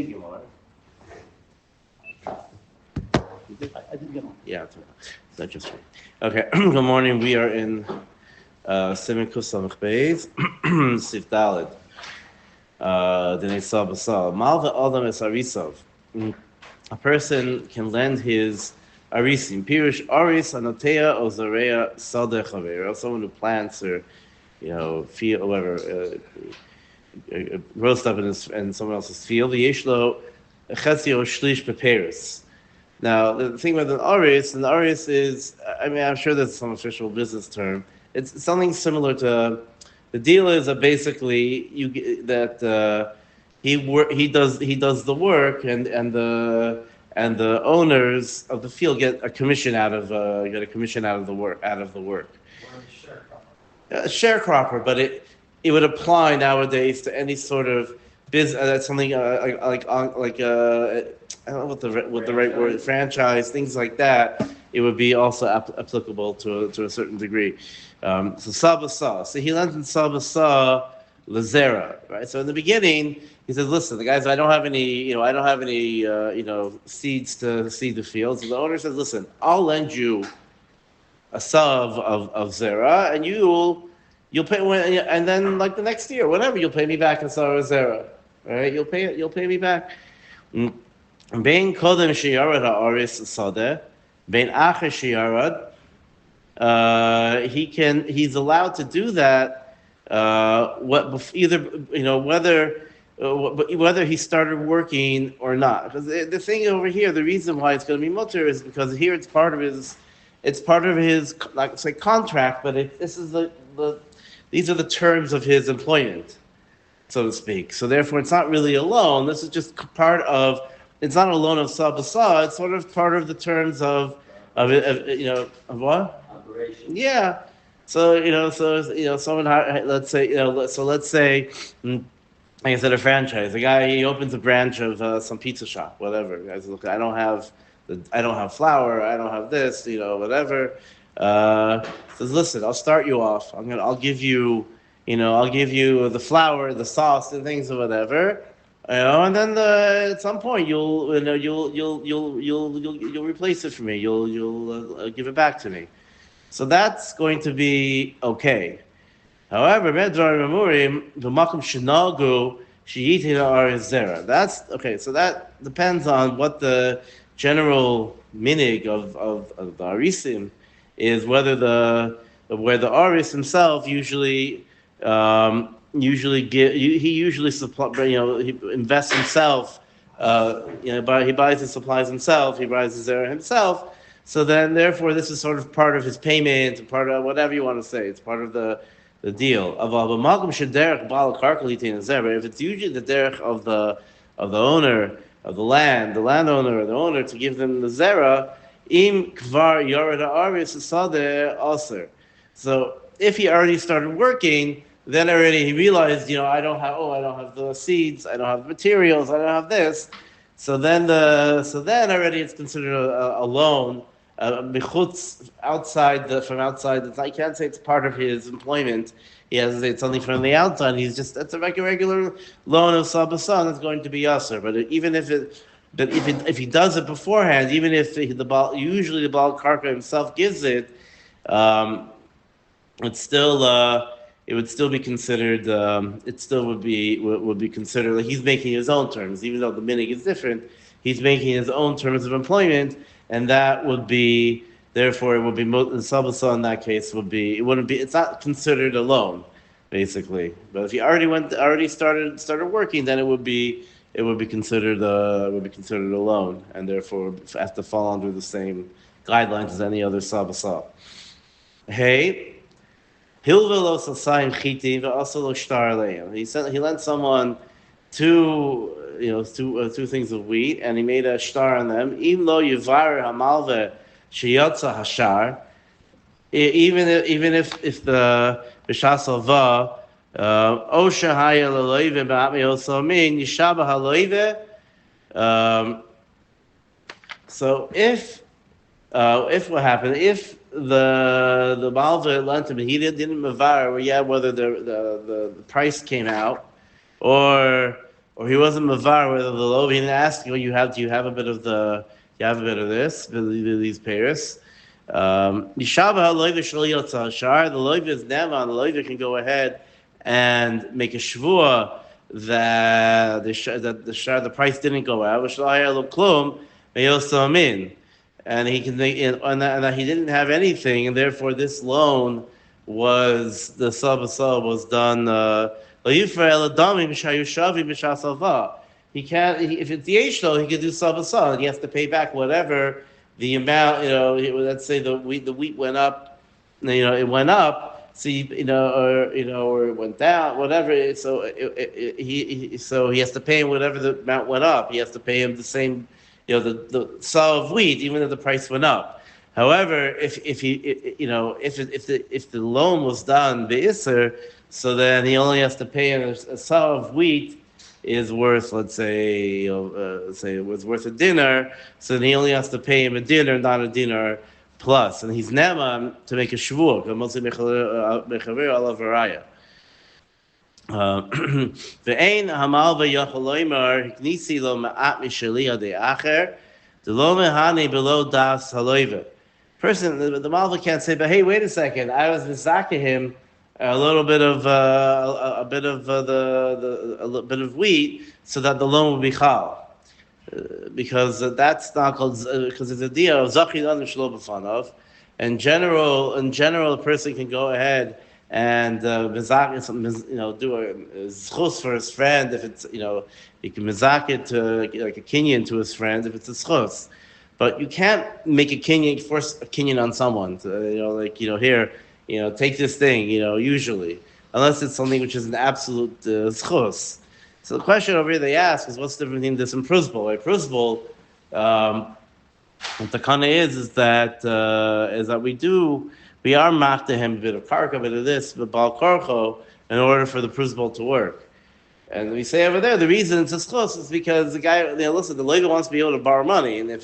think you are. I didn't get one. Yeah, it's not just right. Okay, good morning. We are in Siman Kusamach Beis, Sif Daled. Dinei Sal Basal. Malva Adam es Arisov. A person can lend his Arisim. Pirush Aris Anotea Ozareya Sadeh Chavera. Someone who plants or, field, or whatever, grows stuff in someone else's field. The Yeshlo Chesio Shlish Peperis. Now, the thing with an aris is, I'm sure that's some official business term. It's something similar to, the deal is that basically he does the work, and the owners of the field get a commission out of the work. A sharecropper, but it would apply nowadays to any sort of business. Something I don't know what the right word, franchise, things like that. It would be also applicable to a certain degree. So Sabasa. So he lent in Sabasa Lazera, right? So in the beginning, he says, "Listen, the guys, I don't have any seeds to seed the fields." So the owner says, "Listen, I'll lend you a sav of zera, and you'll pay, and then like the next year, whatever, you'll pay me back in sav of zera, right? You'll pay me back." Bein kodem sheyarad ha'aris sadeh, bein acher sheyarad. He's allowed to do that. Whether he started working or not. Because the thing over here, the reason why it's going to be mutter is because here it's part of his, like say contract, but these are the terms of his employment, so to speak. So therefore, it's not really a loan. This is just part of. It's not a loan of sabasa. It's sort of part of the terms of what? Operation. Yeah. So someone, let's say, like I said, a franchise. A guy, he opens a branch of some pizza shop, whatever. Guys, look, I don't have flour. I don't have this, whatever. Says, listen, I'll start you off. I'll give you the flour, the sauce, and things or whatever. And then at some point you'll replace it for me. You'll give it back to me. So that's going to be okay. However, that's okay. So that depends on what the general minig of the arisim is, where the aris himself usually supply, he invests himself. He buys his supplies himself. He buys his zera himself. So then, therefore, this is sort of part of his payment, part of whatever you want to say. It's part of the deal. If it's usually the derech of the owner of the land, the landowner or the owner to give them the zera, im kvar yoreh ha'aris sadeh aser. So if he already started working, then already he realized, I don't have the seeds, I don't have the materials, I don't have this. So then already it's considered a loan, michutz, from outside. I can't say it's part of his employment. He has to say it's something from the outside. That's a regular loan of sabasa that's going to be yasser. But even if he does it beforehand, even if usually the Baal Karka himself gives it, it's still. It would still be considered. It still would be considered like he's making his own terms, even though the minig is different. He's making his own terms of employment, and that would be therefore it would be sabasa in that case would be it wouldn't be. It's not considered a loan, basically. But if he already started working, then it would be considered a loan, and therefore have to fall under the same guidelines as any other sabasa. Hey. He lent someone two things of wheat, and he made a shtar on them. Even if the b'shas alva osha haya l'loive ba'ami osomin yishaba haloive. So if what happened, if the Malva lent him, he didn't mavar, whether the price came out or or he wasn't mavar with the loaf. He didn't ask you. Do you have a bit of the? You have a bit of this, these pairs. Yishaba loiv shal shar. The loiv is nevan. The loiv can go ahead and make a shvua that the price didn't go out. And he can make and that he didn't have anything, and therefore this loan was the sub was done. He can't. If it's the Yeshlo, he can do sub and he has to pay back whatever the amount. Let's say the wheat went up. It went up. So or it went down, whatever. So he has to pay him whatever the amount went up. He has to pay him the same, the saw of wheat, even though the price went up. However, if the loan was done be'isr, so then he only has to pay him a saw of wheat is worth, let's say, say it was worth a dinar. So then he only has to pay him a dinar, not a dinar plus, and he's neman to make a shvuah. Ve'ein hamalva yachol loymar hiknisi lo ma'at mishali adei acher delo mehane below das haloive. Person, the malva can't say, but hey, wait a second, I was mizaka him a little bit of a bit of wheat, so that the loan will be chal. Because that's not called, because it's a deal of zachid adam shelo b'fanav. In general, a person can go ahead and do a zchus for his friend if it's he can mizak it to like a kinyan to his friend if it's a zchus. But you can't make a kinyan, force a kinyan on someone to, here, take this thing, usually, unless it's something which is an absolute zchus. So the question over here they ask is, what's the difference between this and prusbul? Right? Prusbul, what the kana is that we are machta him a bit of karka, a bit of this, but bal karcho, in order for the prusbul to work. And we say over there, the reason it's a schos is because the guy, listen, the lawyer wants to be able to borrow money, and if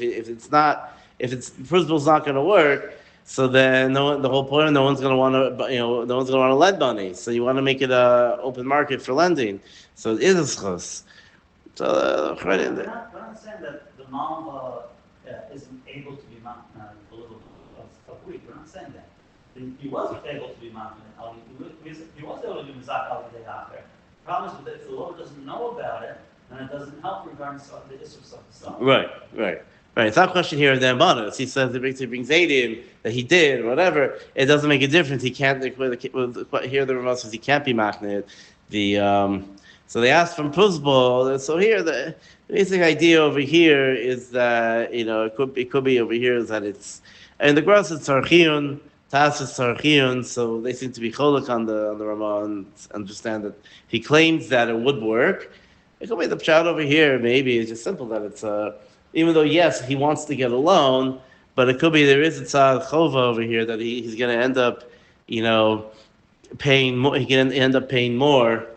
prusbul's not going to work, so then the whole point, no one's going to want to lend money. So you want to make it a open market for lending. So it is a schos. So we're not saying that the mom isn't able to be delivered of wheat. We're not saying that. He was able to be he was able to do mizak al day after. The problem is that if the Lord doesn't know about it, then it doesn't help regarding the issue of stuff. Right. It's not a question here of the Ambanos. He says he brings aid in that he did, or whatever. It doesn't make a difference. He can't. Here the Ramah says he can't be machnid. So they asked from Prusbul. So here the basic idea over here is that it could be over here is that it's, and the gross is tzarchiyun, tas is tzarchiyun. So they seem to be cholak on the Ramah and understand that he claims that it would work. It could be the pshat over here. Maybe it's just simple that it's even though, yes, he wants to get a loan, but it could be there is a tzad chova over here that he's going to end up, paying more. He can end up paying more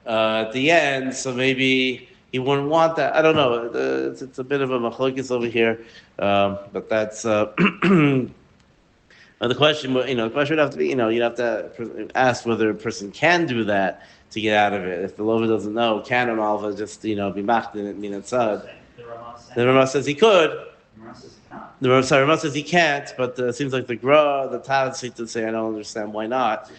at the end. So maybe he wouldn't want that. I don't know. It's a bit of a machlokes over here, but that's the question. The question would have to be, you'd have to ask whether a person can do that to get out of it. If the lover doesn't know, can a malva just be machdin it min tzad? The Ramah says he could. The Ramah says he can't, but it seems like the Taz seem to say, I don't understand why not.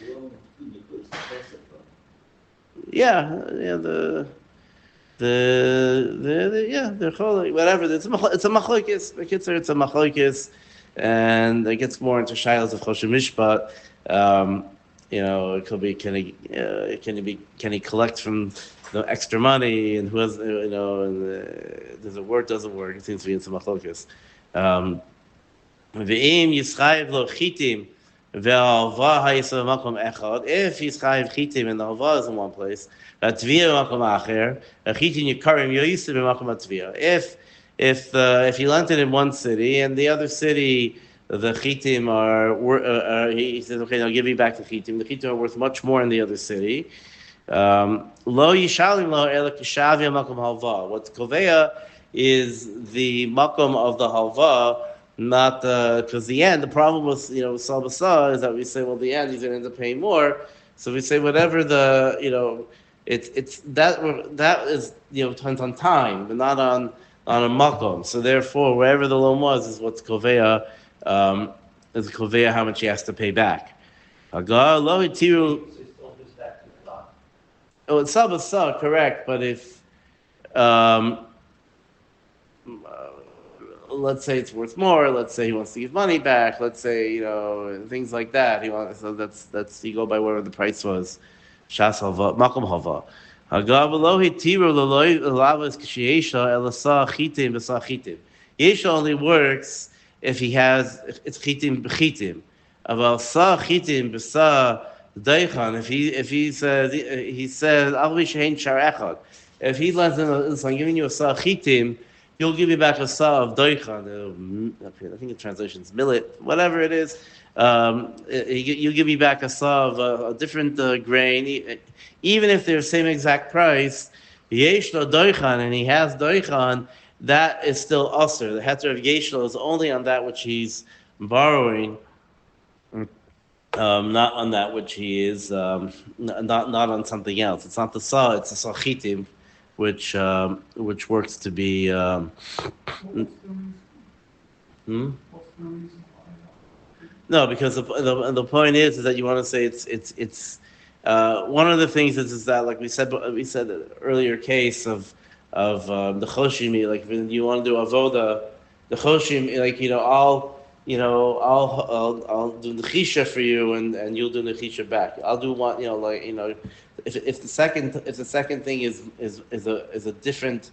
The whatever. It's a machlokes. It's a machlokes, and it gets more into shilas of choshen mishpat. It could be can he collect from the extra money, and who has does it work? Doesn't work? It seems to be in some machlokes. Ve'im yischayev lo chitim ve'alva hayisav makom echad. If yischayev chitim and the alva is in one place, v'atvia makom acher, a chitim yikarim yoyisav makom atvia. If you lent it in one city and the other city, the chitim he says, okay, I'll give you back the chitim. The chitim are worth much more in the other city. Lo yishalim lo ela kishavia makom halva. What's koveya is the makom of the halva, not because the problem with salbasa is that we say, well, the end he's going to end up paying more. So we say whatever the It's that is depends on time, but not on a makom. So therefore, wherever the loan was is what's koveya, is koveya how much he has to pay back. Hagar lo hitiru. So it still goes back to the clock. Oh, it's sab, correct. But if um, let's say it's worth more. Let's say he wants to give money back. Let's say things like that. He wants so that's you go by whatever the price was. Shas hava makom hava. Hagav lo hitiru leloi lavas k'shiyesha elasa chitim b'sa chitim. Yesha only works if he has if it's chitim b'chitim. Aval sa chitim b'sa deichan. If he says al shein shar echad. If he lends him, listen, I'm giving you a sa chitim. He'll give you back a saw of doichan. I think the translation is millet, whatever it is. You give me back a saw of a different grain, even if they're the same exact price. Yeshlo doichan, and he has doichan. That is still usher. The heter of yeshlo is only on that which he's borrowing, not on that which he is not on something else. It's not the saw; it's the sachitim, which works to be. No, because the point is that you want to say it's one of the things is that like we said the earlier case of the choshim, like when you want to do avoda, the choshim, like I'll do the chisha for you and you'll do the chisha back. I'll do one, if the second thing is a different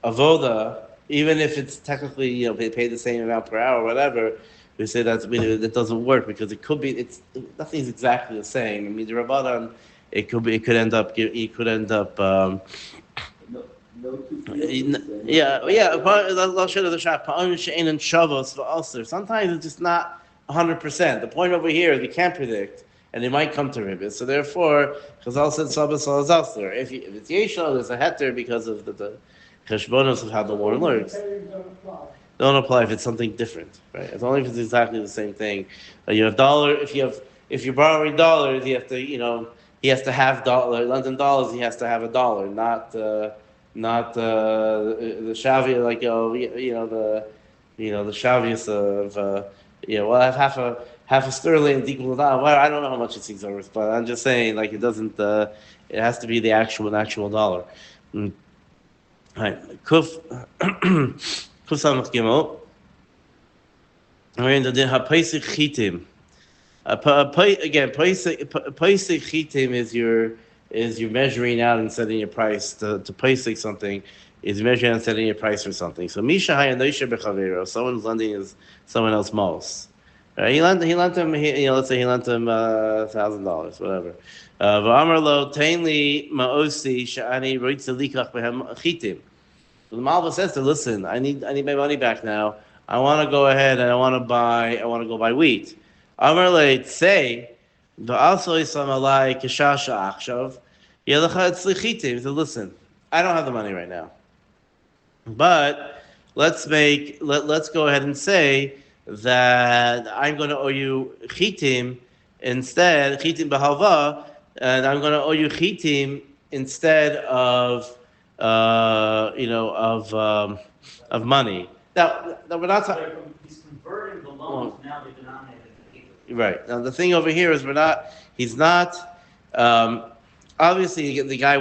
avoda, even if it's technically they pay the same amount per hour or whatever, we say that doesn't work because it could be nothing's exactly the same. I mean the Rabbanan, it could end up sometimes it's just not 100%. The point over here is we can't predict, and they might come to ribbis. So therefore, Chazal said Shabbos is Asr. If it's Yeshua, there's a heter because of the cheshbonos of how the war works. Don't apply if it's something different, right? It's only if it's exactly the same thing. You have dollar. If you're borrowing dollars, you have to he has to have London dollars. He has to have a dollar, not the shavia like the shavias of well I have half a sterling equal to dollar. Well, I don't know how much it's worth, but I'm just saying like it doesn't. It has to be the actual dollar. Right, kuf kuf samach gimel. We're in the din hapaisik chitim. Again, paisik chitim is you're measuring out and setting your price to paisik something. Is measuring out and setting your price for something. So misha hayanoisha bechavero. Someone's lending is someone else most. He lent him. Let's say he lent him $1,000, whatever. V'amar lo tainli ma'osi sha'ani roitze likach behem chitim. So the Malva says to listen. I need my money back now. I want to go ahead and I want to go buy wheat. Amar le say v'also isam alai kishasha achshav yelecha etzli chitim. So listen, I don't have the money right now, but let's go ahead and say that I'm going to owe you chitim instead, chitim b'halva, and I'm going to owe you chitim instead of of money. Now we're not talking. He's converting the loans now to denominated in chitim. Right. Now the thing over here is he's not. Obviously, the guy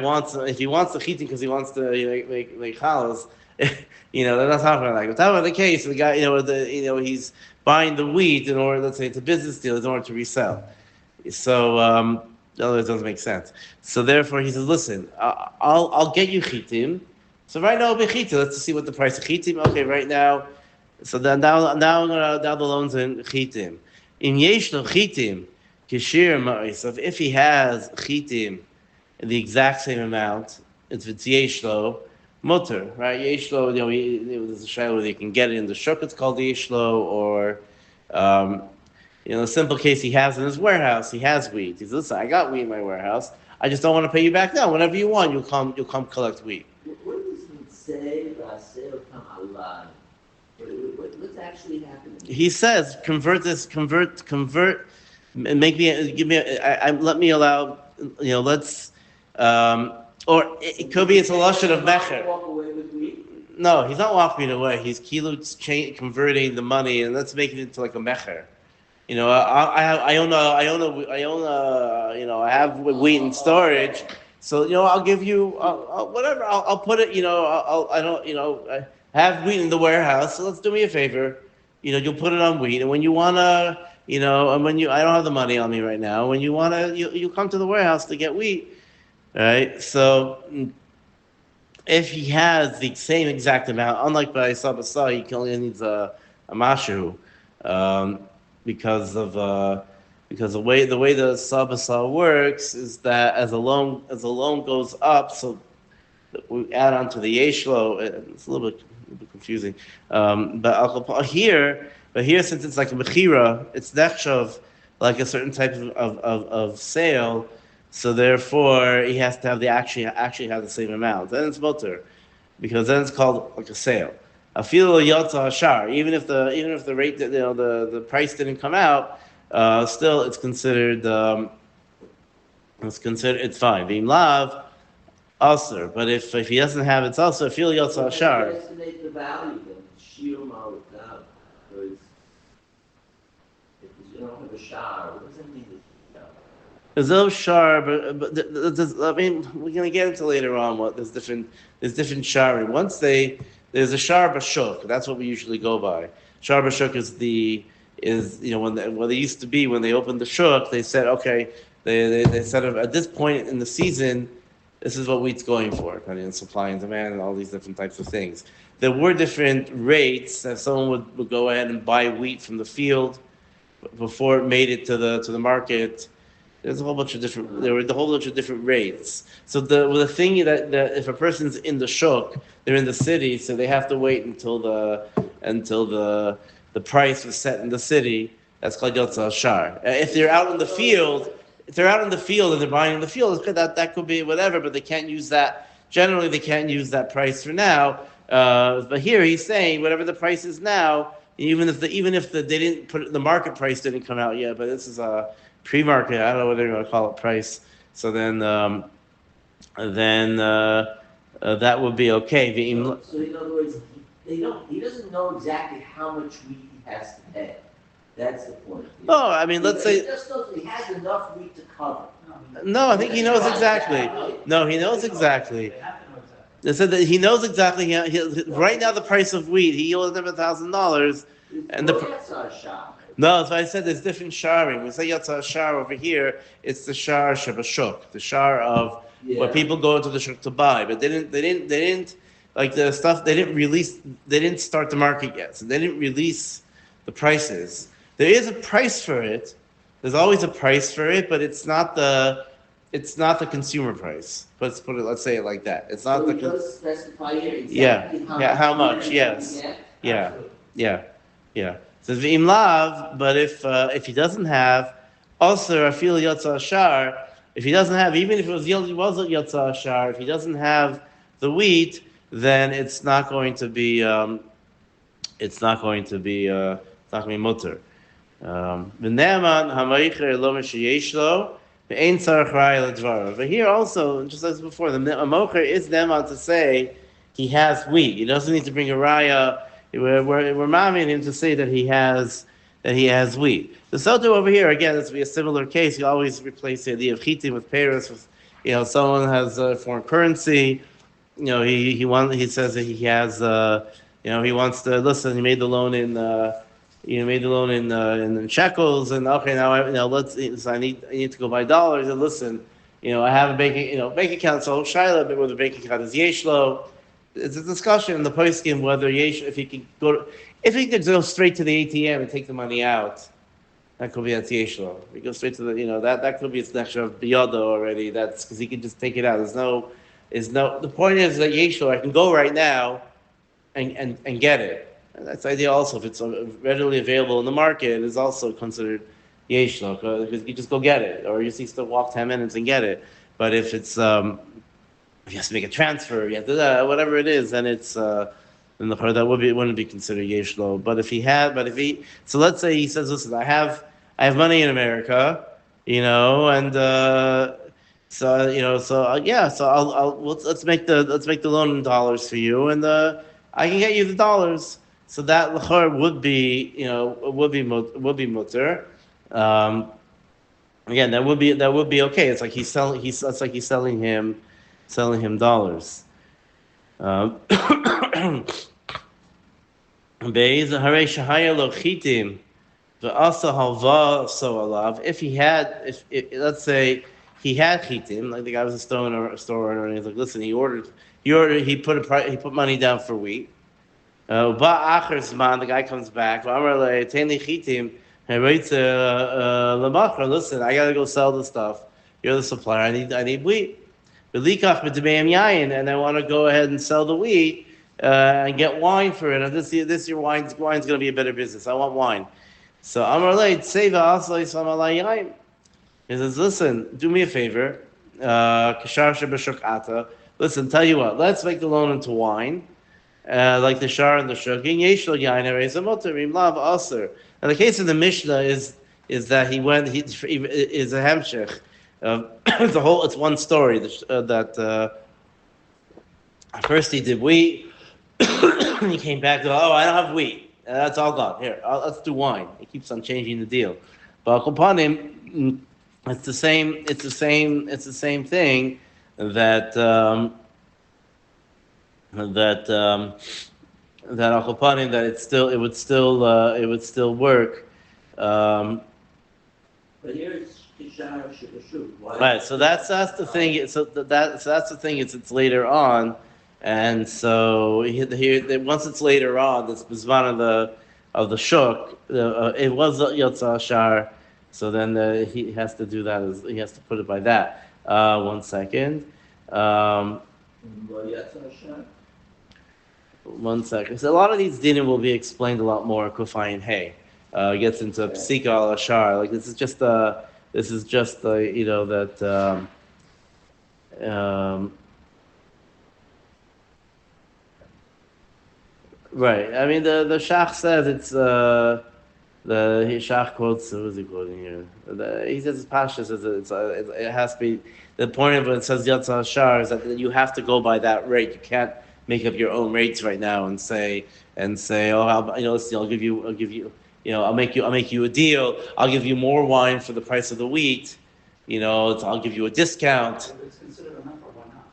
if he wants the chitim because he wants to make challahs. They're not talking about that. We're talking about the case of the guy, he's buying the wheat in order, let's say it's a business deal, in order to resell. So, otherwise it doesn't make sense. So therefore he says, listen, I'll get you chitim. So right now, it'll be chitim. Let's see what the price of chitim. Okay, right now. So then now I'm gonna down the loans in chitim. In yeshlo chitim, kishir ma'is. If he has chitim in the exact same amount, if it's yeshlo, mutter, right? Yeshlo, there's a shayla whether you can get it in the shuk, it's called yeshlo, or, the simple case he has in his warehouse, he has wheat. He says, listen, I got wheat in my warehouse. I just don't want to pay you back now. Whenever you want, you'll come collect wheat. What does it say, what's actually happening? He says, convert, make me, give me, let me allow, let's, Or it could be it's a lashon of mecher. Walk away with wheat. No, he's not walking away. He's converting the money, and let's make it into like a mecher. I own I have wheat in storage, so I'll give you whatever. I'll put it. I have wheat in the warehouse. So let's do me a favor. You'll put it on wheat, and when you wanna, and when I don't have the money on me right now. When you wanna, you come to the warehouse to get wheat, right? So if he has the same exact amount, unlike by Sabasa, he only needs a mashu, because the way the Sabasa works is that as a loan goes up, so we add on to the yeshlo. It's a little bit confusing, but here since it's like a mechira, it's nechshav like a certain type of sale. So therefore, he has to have actually have the same amount. Then it's mutter, because then it's called like a sale. Afil yotza ashar. Even if the rate the price didn't come out, still it's considered it's fine. Being lav also, but if he doesn't have it, it's also afil yotza ashar. Estimate the value then. Shiur ma'utav. Because if you don't have a shar, what does that mean? There's no shar, but we're gonna get into later on what there's different sharing. There's a shar b'shuk. That's what we usually go by. Shar b'shuk when they used to be when they opened the shuk, they said okay, they said at this point in the season, this is what wheat's going for, depending on supply and demand and all these different types of things. There were different rates that someone would go ahead and buy wheat from the field before it made it to the market. There's a whole bunch of different rates. So the thing that if a person's in the shuk, they're in the city, so they have to wait until the price was set in the city. That's called yotza ashar. If they're out in the field, and they're buying in the field, that could be whatever, but they can't use that. Generally, they can't use that price for now. But here he's saying whatever the price is now, even if they didn't put the market price didn't come out yet, but this is a pre-market. I don't know whether you want to call it price. So then that would be okay. So in other words, he doesn't know exactly how much wheat he has to pay. That's the point. Oh, I mean, let's say he just knows he has enough wheat to cover. No, I think he knows exactly. No, he knows exactly. They said that he knows exactly. Right now, the price of wheat, he owes them $1,000, and no, that's why I said there's different sharing. We say yotza shar over here. It's the shar shabashuk, the shar of where people go into the shuk to buy, but they didn't like the stuff. They didn't start the market yet, so they didn't release the prices. There is a price for it. There's always a price for it, but it's not the consumer price. Let's say it like that. It's not does specify here exactly how much? Yes. Yeah. So v'im lav, but if he doesn't have, also afil yotza ashar. If he doesn't have, even if it was yotza ashar, if he doesn't have the wheat, then it's not going to be mutter. V'ne'eman hamaycher lo meshiyeshlo ve'ein tzarich raya ledvarav. But here also, just as before, the mocher is ne'eman to say he has wheat. He doesn't need to bring a raya. We're mamming him to say that he has wheat. The soto over here again, this will be a similar case. You always replace the idea of chitim with peros. With someone has foreign currency. He says that he has. He wants to listen. He made the loan in shekels, and okay, now I need to go buy dollars. And listen, I have a bank account. So shaila, but where the bank account is yeshlo. It's a discussion in the poskim whether if he can go straight to the ATM and take the money out, that could be at yeshlo. He goes straight to the that could be its nechshav of biyado already. That's because he can just take it out. The point is that yeshlo, I can go right now and get it. And that's the idea also. If it's readily available in the market, it is also considered yeshlo because you just go get it, or you just need to walk 10 minutes and get it. But if it's if you have to make a transfer, you have to whatever it is, then it's then the part that wouldn't be considered yeshlo. But so let's say he says, listen, I have money in America, and So so let's make the loan in dollars for you, and I can get you the dollars. So that l'chor would be would be mutter. Um, Again, that would be okay. It's like it's like he's selling him dollars. Um, Be'ez harei shahaya lo chitim ve'asa halva so alav. If he had, if let's say he had chitim, like the guy was a store owner, and he's like, listen, he put money down for wheat. Ba'achar zman, the guy comes back. V'amar le tein li chitim. Listen, I gotta go sell the stuff. You're the supplier. I need wheat. Velikach b'demeim yayin, and I want to go ahead and sell the wheat and get wine for it. And this year wine's going to be a better business. I want wine. So Amar Leit Seva Asla Yisam Alay Yain. He says, listen, do me a favor. Kashar Shebashuk Ata. Listen, tell you what, let's make the loan into wine. Like the shar and the shuking. Yeshlo Yain Erezamotarim Lav Aser. And the case of the Mishnah is that he is a hemshech. It's one story that first he did wheat. He came back to, I don't have wheat. That's all gone. Here, let's do wine. He keeps on changing the deal. But upon him, it's the same thing that Achopanim, that it would still work. But here it's Kishar Shibashuk. Right. So that's the thing. So that's the thing. It's later on, and so here once it's later on, it's bizman of the shuk. It was Yotza Shar. So then he has to do that. He has to put it by that. 1 second. 1 second. So a lot of these dinim will be explained a lot more. Kufayin Hay gets into Psika al Ashar. Like this is just that. Right. I mean the Shach says it's the Shach quotes. What is he quoting here? He says Pasha says it has to be. The point of it says Yatza Ashar is that you have to go by that rate. You can't make up your own rates right now and say, I'll give you, I'll make you a deal. I'll give you more wine for the price of the wheat. I'll give you a discount. It's considered enough or why not?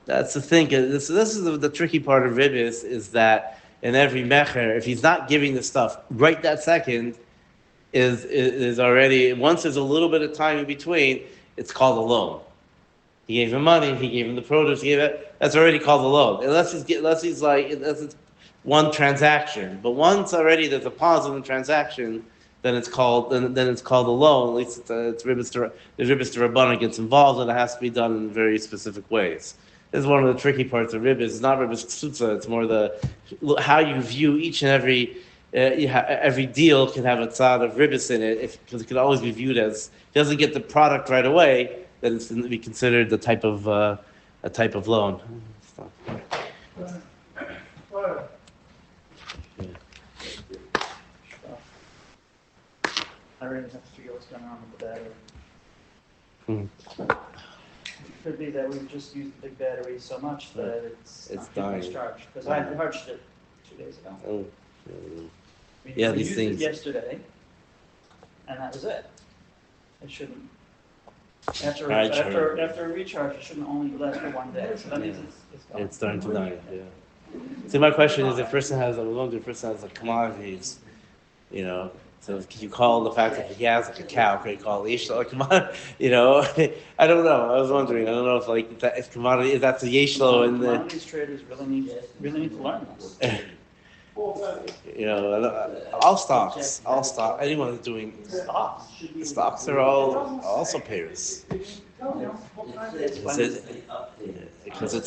That's the thing. This is the tricky part of Ribbis is that in every mecher, if he's not giving the stuff right that second, is already, once there's a little bit of time in between, it's called a loan. He gave him money. He gave him the produce. He gave it. That's already called a loan. Unless it's one transaction. But once already there's a pause in the transaction, then it's called a loan. At least it's Ribbis to Rabbanah gets involved, and it has to be done in very specific ways. This is one of the tricky parts of Ribbis. It's not Ribbis Ksutza. It's more how you view each and every deal can have a tzad of Ribbis in it, because it can always be viewed as, if it doesn't get the product right away, then it's going to be considered a type of loan. I really have to figure what's going on with the battery. Could be that we've just used the big battery so much that it's dying. Charged. Because I charged it 2 days ago. Oh. We These used things. it yesterday, and that was it. It shouldn't. After a recharge, it shouldn't only last for 1 day. So that means it's gone. It's starting to die. Yeah. See, my question is, if a person has commodities, so can you call the fact that he has like a cow? Can you call a yeshlo a commodity? I don't know. I was wondering. I don't know if commodity, if that's a yeshlo and commodities traders really need to learn this. All stocks. Anyone who's doing stocks are all also payers. Because the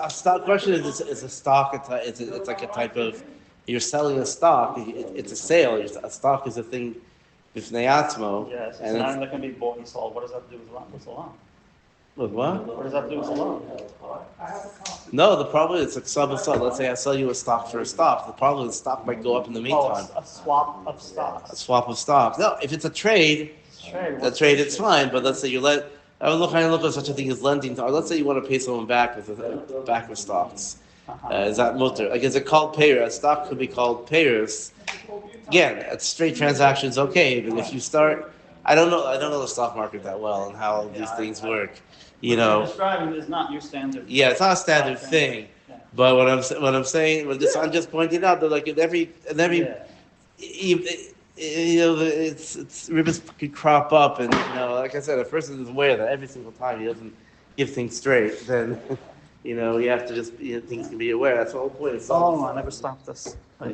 stock question is a stock. It's like a type of, you're selling a stock. It's a sale. A stock is a thing. It's neatzmo. Yes, and then that can be bought and sold. What does that do with the loan? With what? What does that do with the loan? No, the problem is it's sub and sub. Let's say I sell you a stock for a stock. The problem is the stock might go up in the meantime. A swap of stocks. A swap of stocks. No, if it's a trade, it's fine. But let's say you let I would look at such a thing as lending. Or let's say you want to pay someone back with stocks. Is that mutter? Like, is it called payer? A stock could be called payers. Again, a straight transaction's okay, but if you start, I don't know the stock market that well and how these things work. What you're describing is not your standard. Yeah, it's not a standard thing. Yeah. But what I'm saying, I'm just pointing out that like in every it's ribbons could crop up, and like I said, a person is aware that every single time he doesn't give things straight, then you have to just things can be aware. That's the whole point. Oh, I never stopped this.